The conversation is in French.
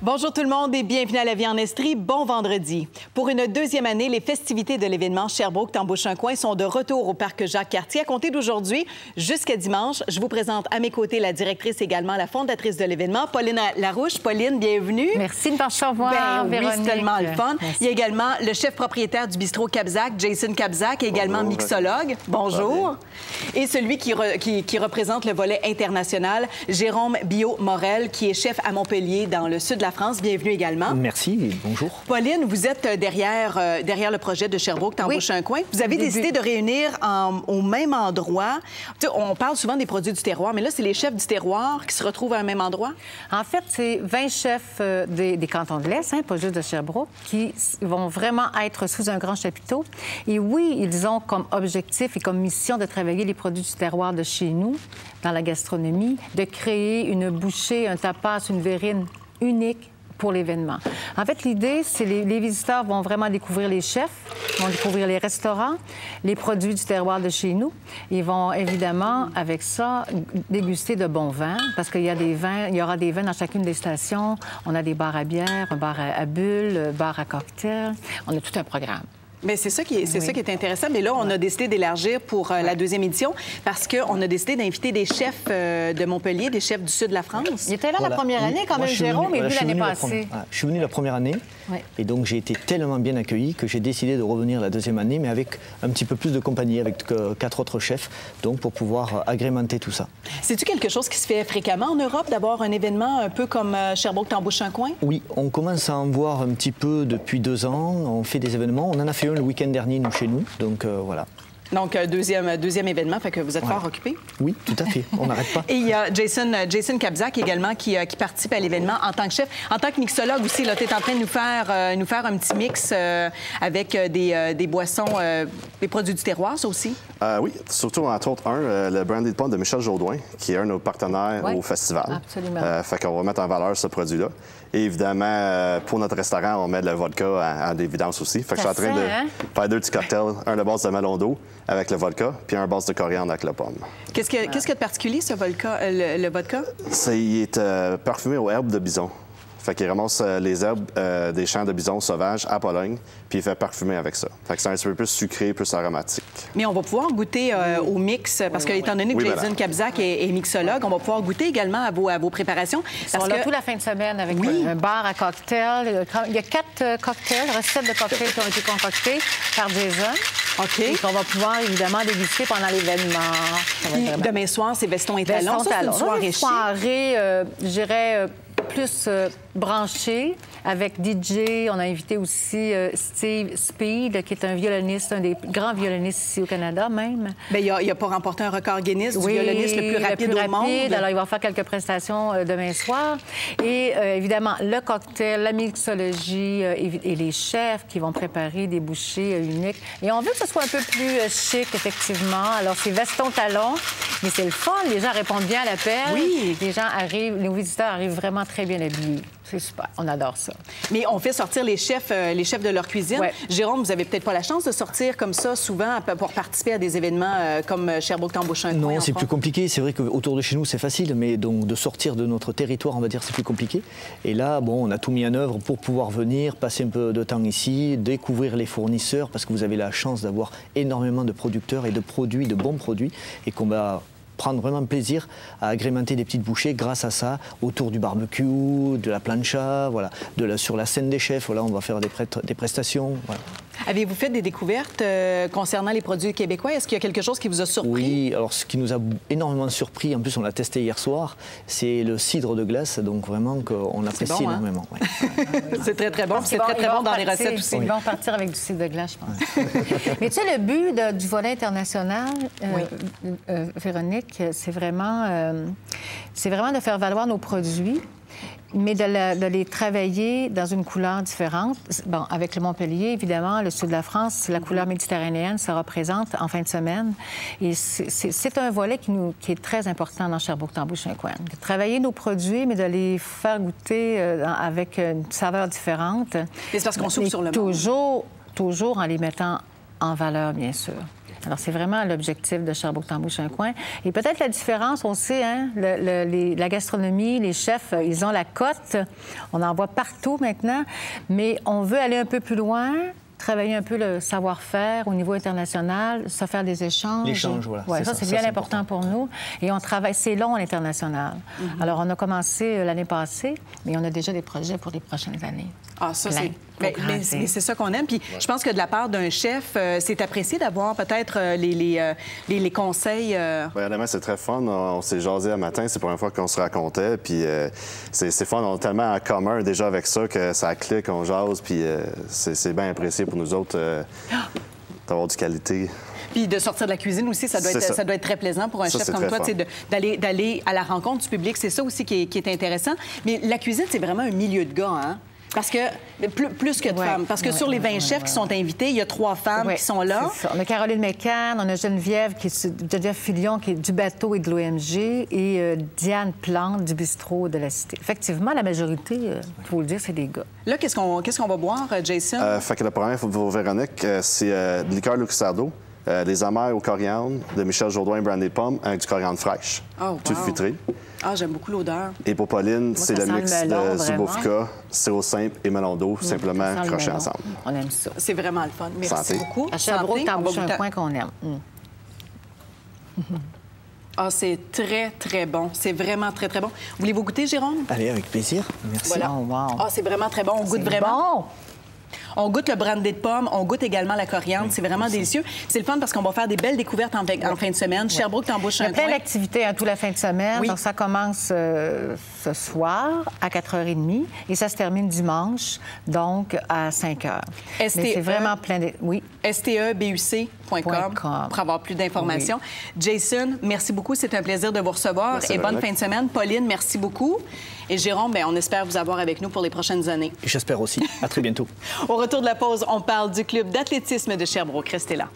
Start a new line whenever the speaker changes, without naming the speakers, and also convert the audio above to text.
Bonjour tout le monde et bienvenue à La Vie en Estrie. Bon vendredi. Pour une deuxième année, les festivités de l'événement Sherbrooke-Tambouch-un-Coin sont de retour au parc Jacques-Cartier. À compter d'aujourd'hui jusqu'à dimanche, je vous présente à mes côtés la directrice et également la fondatrice de l'événement, Pauline Larouche. Pauline, bienvenue.
Merci de me recevoir, Véronique.
Oui, c'est tellement le fun.
Merci.
Il y a également le chef propriétaire du bistrot Kabzak, Jason Kabzak, et également mixologue. Bonjour. Et celui qui représente le volet international, Jérôme Biot-Morel, qui est chef à Montpellier dans le sud de la France. Bienvenue également.
Merci et bonjour.
Pauline, vous êtes derrière le projet de Sherbrooke-Tambouch-un-Coin. Vous avez décidé de réunir au même endroit. On parle souvent des produits du terroir, mais là, c'est les chefs du terroir qui se retrouvent à un même endroit?
En fait, c'est 20 chefs des cantons de l'Est, pas juste de Sherbrooke, qui vont vraiment être sous un grand chapiteau. Et oui, ils ont comme objectif et comme mission de travailler les produits du terroir de chez nous, dans la gastronomie, de créer une bouchée, un tapas, une verrine unique pour l'événement. En fait, l'idée, c'est les visiteurs vont vraiment découvrir les chefs, vont découvrir les restaurants, les produits du terroir de chez nous. Ils vont évidemment, avec ça, déguster de bons vins, parce qu'il y a des vins, il y aura des vins dans chacune des stations. On a des bars à bière, un bar à bulles, un bar à cocktails. On a tout un programme.
Bien, c'est ça qui est intéressant. Mais là, on a décidé d'élargir pour la deuxième édition parce qu'on a décidé d'inviter des chefs de Montpellier, des chefs du sud de la France.
Il était là la première année quand même, Jérôme, mais lui l'année passée.
Je suis venu la première année et donc j'ai été tellement bien accueilli que j'ai décidé de revenir la deuxième année, mais avec un petit peu plus de compagnie, avec 4 autres chefs, donc pour pouvoir agrémenter tout ça.
C'est-tu quelque chose qui se fait fréquemment en Europe, d'avoir un événement un peu comme Sherbrooke-Tambouch-un-Coin?
Oui, on commence à en voir un petit peu depuis 2 ans. On fait des événements. On en a fait un le week-end dernier, nous, chez nous. Donc, voilà.
Donc, deuxième événement, fait que vous êtes fort occupé?
Oui, tout à fait. On n'arrête pas.
Et il y a Jason Kabzak également qui participe à l'événement en tant que chef. En tant que mixologue aussi, tu es en train de nous faire un petit mix avec des boissons, des produits du terroir, ça aussi?
Oui, surtout entre autres le brandy de pomme de Michel Jaudoin, qui est un de nos partenaires au festival.
Absolument.
Fait qu'on va mettre en valeur ce produit-là. Et évidemment, pour notre restaurant, on met de la vodka en évidence aussi. Fait que je suis en train de faire 2 petits cocktails, un de base de melon d'eau avec le vodka, puis un base de coriandre avec la pomme.
Qu'est-ce qu'il y a de particulier, ce vodka, le vodka?
Il est parfumé aux herbes de bison. Fait qu'il ramasse les herbes des champs de bison sauvages à Pologne, puis il fait parfumer avec ça. Fait que c'est un petit peu plus sucré, plus aromatique. Mais
on va pouvoir goûter au mix, parce que étant donné que Jason Kabzak est mixologue, on va pouvoir goûter également à vos préparations.
Parce que toute la fin de semaine avec un bar à cocktails. Il y a 4 cocktails, recettes de cocktails qui ont été concoctées par Jason.
OK.
Et qu'on va pouvoir évidemment déguster pendant l'événement.
Demain soir, c'est Veston et Talons. Ça, c'est une soirée chic.
Soirée, je dirais, plus branché avec DJ. On a invité aussi Steve Speed, qui est un violoniste, un des grands violonistes ici au Canada même.
Bien, il n'a pas remporté un record Guinness du violoniste le plus rapide au monde.
Alors, il va faire quelques prestations demain soir. Et évidemment, le cocktail, la mixologie et les chefs qui vont préparer des bouchées uniques. Et on veut que ce soit un peu plus chic, effectivement. Alors, c'est veston talon, mais c'est le fun. Les gens répondent bien à l'appel.
Oui.
Les gens arrivent, nos visiteurs arrivent vraiment très bien habillés. C'est super. On adore ça.
Mais on fait sortir les chefs de leur cuisine. Ouais. Jérôme, vous n'avez peut-être pas la chance de sortir comme ça souvent pour participer à des événements comme Sherbrooke-Tambouch-un-Coin.
Non, c'est plus compliqué. C'est vrai qu'autour de chez nous, c'est facile, mais donc de sortir de notre territoire, on va dire, c'est plus compliqué. Et là, bon, on a tout mis en œuvre pour pouvoir venir, passer un peu de temps ici, découvrir les fournisseurs, parce que vous avez la chance d'avoir énormément de producteurs et de produits, de bons produits, et qu'on va prendre vraiment plaisir à agrémenter des petites bouchées grâce à ça, autour du barbecue, de la plancha, voilà, sur la scène des chefs, voilà, on va faire des prestations. Voilà.
Avez-vous fait des découvertes concernant les produits québécois? Est-ce qu'il y a quelque chose qui vous a surpris?
Oui, alors ce qui nous a énormément surpris, en plus on l'a testé hier soir, c'est le cidre de glace, donc vraiment qu'on apprécie énormément.
Hein? Ouais. C'est très, très bon. C'est très, très bon dans les recettes aussi.
Ils vont partir avec du cidre de glace, je pense. Mais tu sais, le but du volet international, Véronique, c'est vraiment de faire valoir nos produits Mais de les travailler dans une couleur différente. Bon, avec le Montpellier, évidemment, le sud de la France, la couleur méditerranéenne se représente en fin de semaine. Et c'est un volet qui est très important dans Sherbrooke-Tambouch-Saint-Coin. De travailler nos produits, mais de les faire goûter avec une saveur différente.
C'est parce qu'on souffle sur le
monde. Toujours en les mettant en valeur, bien sûr. Alors, c'est vraiment l'objectif de Sherbrooke-Tambouch-Saint-Coin. Et peut-être la différence, on sait, hein, la gastronomie, les chefs, ils ont la cote. On en voit partout maintenant. Mais on veut aller un peu plus loin, travailler un peu le savoir-faire au niveau international, se faire des échanges.
L'échange, voilà.
Ouais, ça, c'est bien important pour nous. Et on travaille, c'est long à l'international. Alors, on a commencé l'année passée, mais on a déjà des projets pour les prochaines années.
Ah, ça, c'est... Mais c'est ça qu'on aime. Puis je pense que de la part d'un chef, c'est apprécié d'avoir peut-être les conseils.
Oui, honnêtement, c'est très fun. On s'est jasé un matin, c'est la première fois qu'on se racontait. Puis c'est fun. On a tellement en commun déjà avec ça que ça clique, on jase. Puis c'est bien apprécié pour nous autres d'avoir du qualité.
Puis de sortir de la cuisine aussi, ça doit être très plaisant pour un chef comme toi, d'aller à la rencontre du public. C'est ça aussi qui est intéressant. Mais la cuisine, c'est vraiment un milieu de gars, hein? Parce que, plus que de femmes. Parce que sur les 20 chefs qui sont invités, il y a 3 femmes qui sont là.
On a Caroline McCann, on a Geneviève Filion, qui est du bateau et de l'OMG, et Diane Plante du bistrot de la Cité. Effectivement, la majorité, il faut le dire, c'est des gars.
Là, qu'est-ce qu'on va boire, Jason?
Fait que la première, Véronique, c'est de liqueur Luxardo. Les amers au coriandre de Michel Jourdain Brandy Pomme avec du coriandre fraîche.
Oh, wow.
Filtré.
Ah, j'aime beaucoup l'odeur.
Et pour Pauline, c'est le mix de Zubovka, sirop simple et melon d'eau, simplement crochés ensemble.
On aime ça.
C'est vraiment le fun. Merci beaucoup.
À Sherbrooke, un coin qu'on aime.
Ah, c'est très, très bon. C'est vraiment très, très bon. Voulez-vous goûter, Jérôme?
Allez, avec plaisir. Merci.
Voilà.
Oh, wow.
Ah, c'est vraiment très bon. On goûte vraiment. Bon. On goûte le brandy de pomme, on goûte également la coriandre. C'est vraiment délicieux. C'est le fun parce qu'on va faire des belles découvertes en fin de semaine. Sherbrooke-Tambouch-Saint-Coin.
Il y a plein d'activités toute la fin de semaine. Oui. Donc, ça commence ce soir à 4h30 et ça se termine dimanche, donc à 5h. Mais c'est vraiment plein de... Oui.
stebuc.com pour avoir plus d'informations. Oui. Jason, merci beaucoup. C'est un plaisir de vous recevoir. Merci, et bonne fin de semaine. Pauline, merci beaucoup. Et Jérôme, on espère vous avoir avec nous pour les prochaines années.
J'espère aussi. À très bientôt.
Au retour de la pause, on parle du club d'athlétisme de Sherbrooke. Restez là.